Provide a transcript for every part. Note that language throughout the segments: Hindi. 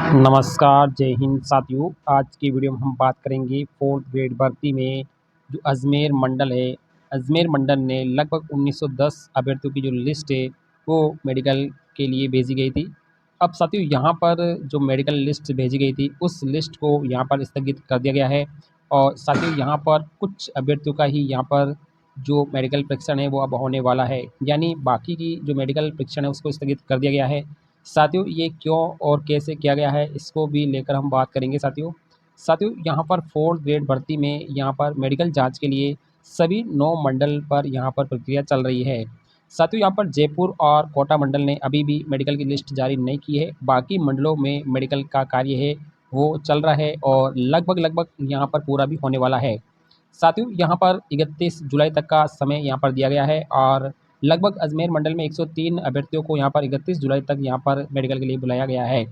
नमस्कार, जय हिंद साथियों। आज की वीडियो में हम बात करेंगे फोर्थ ग्रेड भर्ती में जो अजमेर मंडल है। अजमेर मंडल ने लगभग 1910 अभ्यर्थियों की जो लिस्ट है वो मेडिकल के लिए भेजी गई थी। अब साथियों यहाँ पर जो मेडिकल लिस्ट भेजी गई थी उस लिस्ट को यहाँ पर स्थगित कर दिया गया है और साथियों यहाँ पर कुछ अभ्यर्थियों का ही यहाँ पर जो मेडिकल परीक्षण है वो अब होने वाला है, यानी बाकी की जो मेडिकल परीक्षण है उसको स्थगित कर दिया गया है। साथियों ये क्यों और कैसे किया गया है इसको भी लेकर हम बात करेंगे। साथियों यहाँ पर फोर्थ ग्रेड भर्ती में यहाँ पर मेडिकल जांच के लिए सभी 9 मंडल पर यहाँ पर प्रक्रिया चल रही है। साथियों यहाँ पर जयपुर और कोटा मंडल ने अभी भी मेडिकल की लिस्ट जारी नहीं की है। बाकी मंडलों में मेडिकल का कार्य है वो चल रहा है और लगभग यहाँ पर पूरा भी होने वाला है। साथियों यहाँ पर 31 जुलाई तक का समय यहाँ पर दिया गया है और लगभग अजमेर मंडल में 103 अभ्यर्थियों को यहाँ पर 31 जुलाई तक यहाँ पर मेडिकल के लिए बुलाया गया है।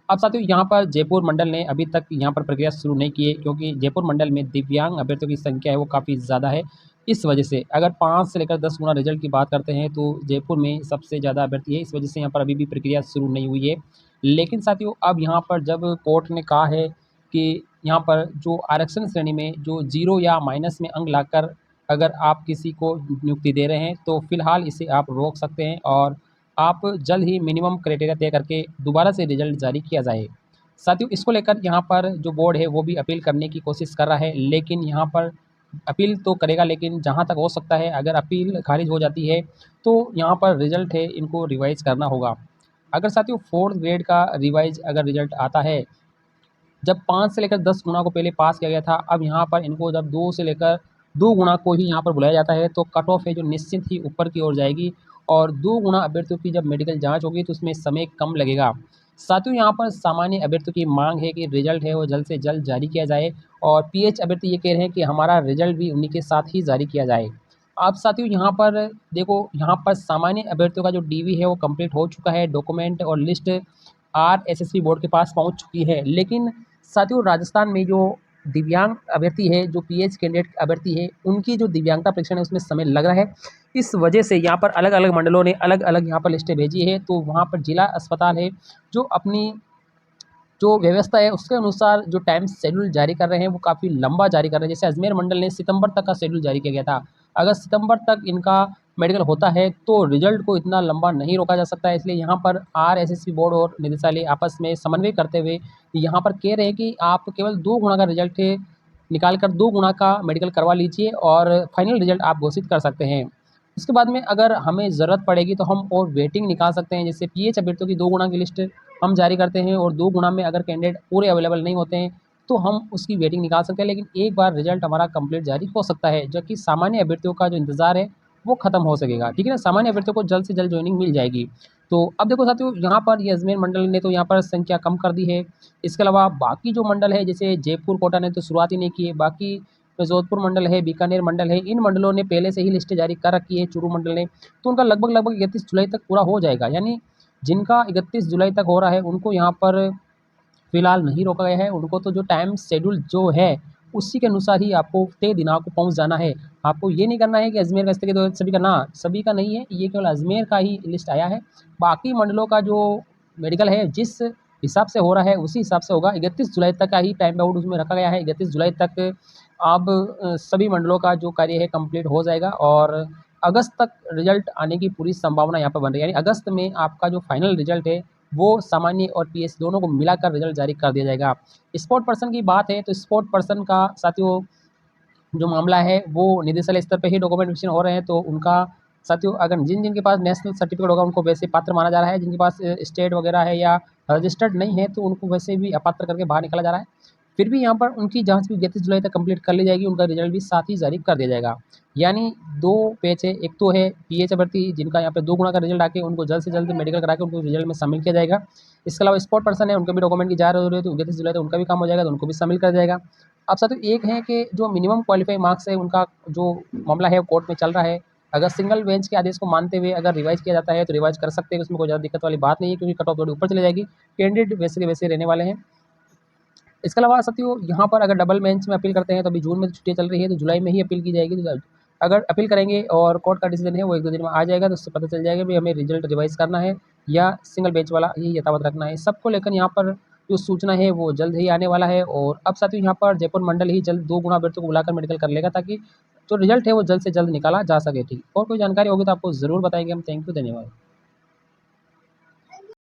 अब साथियों यहाँ पर जयपुर मंडल ने अभी तक यहाँ पर प्रक्रिया शुरू नहीं की है, क्योंकि जयपुर मंडल में दिव्यांग अभ्यर्थियों की संख्या है वो काफ़ी ज़्यादा है। इस वजह से अगर 5 से लेकर 10 गुना रिजल्ट की बात करते हैं तो जयपुर में सबसे ज़्यादा अभ्यर्थी है। इस वजह से यहाँ पर अभी भी प्रक्रिया शुरू नहीं हुई है। लेकिन साथियों अब यहाँ पर जब कोर्ट ने कहा है कि यहाँ पर जो आरक्षण श्रेणी में जो 0 या माइनस में अंक लाकर अगर आप किसी को नियुक्ति दे रहे हैं तो फिलहाल इसे आप रोक सकते हैं और आप जल्द ही मिनिमम क्राइटेरिया तय करके दोबारा से रिजल्ट जारी किया जाए। साथियों इसको लेकर यहाँ पर जो बोर्ड है वो भी अपील करने की कोशिश कर रहा है, लेकिन यहाँ पर अपील तो करेगा, लेकिन जहाँ तक हो सकता है अगर अपील खारिज हो जाती है तो यहाँ पर रिजल्ट है इनको रिवाइज़ करना होगा। अगर साथियों फोर्थ ग्रेड का रिवाइज़ अगर रिजल्ट आता है, जब 5 से लेकर 10 गुना को पहले पास किया गया था, अब यहाँ पर इनको जब 2 से लेकर 2 गुना को ही यहाँ पर बुलाया जाता है तो कट ऑफ है जो निश्चित ही ऊपर की ओर जाएगी और 2 गुना अभ्यर्थियों की जब मेडिकल जांच होगी तो उसमें समय कम लगेगा। साथियों यहाँ पर सामान्य अभ्यर्थियों की मांग है कि रिजल्ट है वो जल्द से जल्द जारी किया जाए और पीएच अभ्यर्थी ये कह रहे हैं कि हमारा रिजल्ट भी उन्हीं के साथ ही जारी किया जाए। अब साथियों यहाँ पर देखो, यहाँ पर सामान्य अभ्यर्थियों का जो डीवी है वो कंप्लीट हो चुका है, डॉक्यूमेंट और लिस्ट आरएसएसबी बोर्ड के पास पहुँच चुकी है। लेकिन साथियों राजस्थान में जो दिव्यांग अभ्यर्थी है, जो पीएच कैंडिडेट अभ्यर्थी है, उनकी जो दिव्यांगता परीक्षण है उसमें समय लग रहा है। इस वजह से यहाँ पर अलग-अलग मंडलों ने अलग-अलग यहाँ पर लिस्टें भेजी है, तो वहाँ पर जिला अस्पताल है जो अपनी जो व्यवस्था है उसके अनुसार जो टाइम शेड्यूल जारी कर रहे हैं वो काफ़ी लंबा जारी कर रहे हैं। जैसे अजमेर मंडल ने सितंबर तक का शेड्यूल जारी किया गया था। अगर सितंबर तक इनका मेडिकल होता है तो रिजल्ट को इतना लंबा नहीं रोका जा सकता है, इसलिए यहाँ पर आरएसएसबी बोर्ड और निदेशालय आपस में समन्वय करते हुए यहाँ पर कह रहे हैं कि आप केवल 2 गुना का रिजल्ट निकाल कर 2 गुना का मेडिकल करवा लीजिए और फाइनल रिजल्ट आप घोषित कर सकते हैं। उसके बाद में अगर हमें ज़रूरत पड़ेगी तो हम और वेटिंग निकाल सकते हैं। जैसे पीएच अभ्यर्थियों की 2 गुना की लिस्ट हम जारी करते हैं और 2 गुना में अगर कैंडिडेट पूरे अवेलेबल नहीं होते हैं तो हम उसकी वेटिंग निकाल सकते हैं, लेकिन एक बार रिजल्ट हमारा कंप्लीट जारी हो सकता है, जबकि सामान्य अभ्यर्थियों का जो इंतज़ार है वो ख़त्म हो सकेगा। ठीक है ना, सामान्य अभ्यर्थियों को जल्द से जल्द ज्वाइनिंग मिल जाएगी। तो अब देखो साथियों यहाँ पर ये अजमेर मंडल ने तो यहाँ पर संख्या कम कर दी है। इसके अलावा बाकी जो मंडल है जैसे जयपुर कोटा ने तो शुरुआत ही नहीं की है। बाकी तो जोधपुर मंडल है, बीकानेर मंडल है, इन मंडलों ने पहले से ही लिस्टें जारी कर रखी है। चूरू मंडल ने तो उनका लगभग 31 जुलाई तक पूरा हो जाएगा, यानी जिनका 31 जुलाई तक हो रहा है उनको यहाँ पर फिलहाल नहीं रोका गया है। उनको तो जो टाइम शेड्यूल जो है उसी के अनुसार ही आपको तय दिनांक को पहुँच जाना है। आपको ये नहीं करना है कि अजमेर का स्थगित हो सभी का, ना सभी का नहीं है, ये केवल अजमेर का ही लिस्ट आया है। बाकी मंडलों का जो मेडिकल है जिस हिसाब से हो रहा है उसी हिसाब से होगा। 31 जुलाई तक का ही टाइम बाउंड उसमें रखा गया है। 31 जुलाई तक अब सभी मंडलों का जो कार्य है कंप्लीट हो जाएगा और अगस्त तक रिजल्ट आने की पूरी संभावना यहाँ पर बन रही है। यानी अगस्त में आपका जो फाइनल रिजल्ट है वो सामान्य और पीएच दोनों को मिलाकर रिजल्ट जारी कर दिया जाएगा। स्पोर्ट पर्सन की बात है तो स्पोर्ट पर्सन का साथियों जो मामला है वो निदेशालय स्तर पे ही डॉक्यूमेंटेशन हो रहे हैं, तो उनका साथियों अगर जिन के पास नेशनल सर्टिफिकेट होगा उनको वैसे पात्र माना जा रहा है। जिनके पास स्टेट वगैरह है या रजिस्टर्ड नहीं है तो उनको वैसे भी अपात्र करके बाहर निकाला जा रहा है। फिर भी यहाँ पर उनकी जांच भी 31 जुलाई तक कंप्लीट कर ली जाएगी, उनका रिजल्ट भी साथ ही जारी कर दिया जाएगा। यानी 2 पेज है, एक तो है पीएच अभ्यर्थी जिनका यहाँ पे 2 गुना का रिजल्ट आके उनको जल्द से जल्द मेडिकल करा के उनको रिजल्ट में शामिल किया जाएगा। इसके अलावा स्पोर्ट पर्सन है, उनके भी डॉक्यूमेंट की जांच हो रही है तो 31 जुलाई तक उनका भी काम हो जाएगा, तो उनको भी शामिल कर जाएगा। अब साथियों एक है कि जो मिनिमम क्वालीफाइंग मार्क्स है उनका जो मामला है वो कोर्ट में चल रहा है। अगर सिंगल बेंच के आदेश को मानते हुए अगर रिवाइज़ किया जाता है तो रिवाइज़ कर सकते हैं, उसमें कोई ज़्यादा दिक्कत वाली बात नहीं है, क्योंकि कट ऑफ थोड़ी ऊपर चली जाएगी। कैंडिडेट वैसे के वैसे रहने वाले हैं। इसके अलावा साथियों यहाँ पर अगर डबल बेंच में अपील करते हैं तो अभी जून में तो छुट्टियाँ चल रही है तो जुलाई में ही अपील की जाएगी। तो अगर अपील करेंगे और कोर्ट का डिसीजन है वो 1-2 दिन में आ जाएगा तो उससे पता चल जाएगा भाई हमें रिजल्ट रिवाइज़ करना है या सिंगल बैच वाला, ये यथावत रखना है। सबको लेकर यहाँ पर जो सूचना है वो जल्द ही आने वाला है। और अब साथियों यहाँ पर जयपुर मंडल ही जल्द 2 गुना अभ्यर्थियों को बुलाकर मेडिकल कर लेगा, ताकि जो रिजल्ट है वो जल्द से जल्द निकाला जा सके। ठीक, और कोई जानकारी होगी तो आपको ज़रूर बताएंगे हम। थैंक यू, धन्यवाद।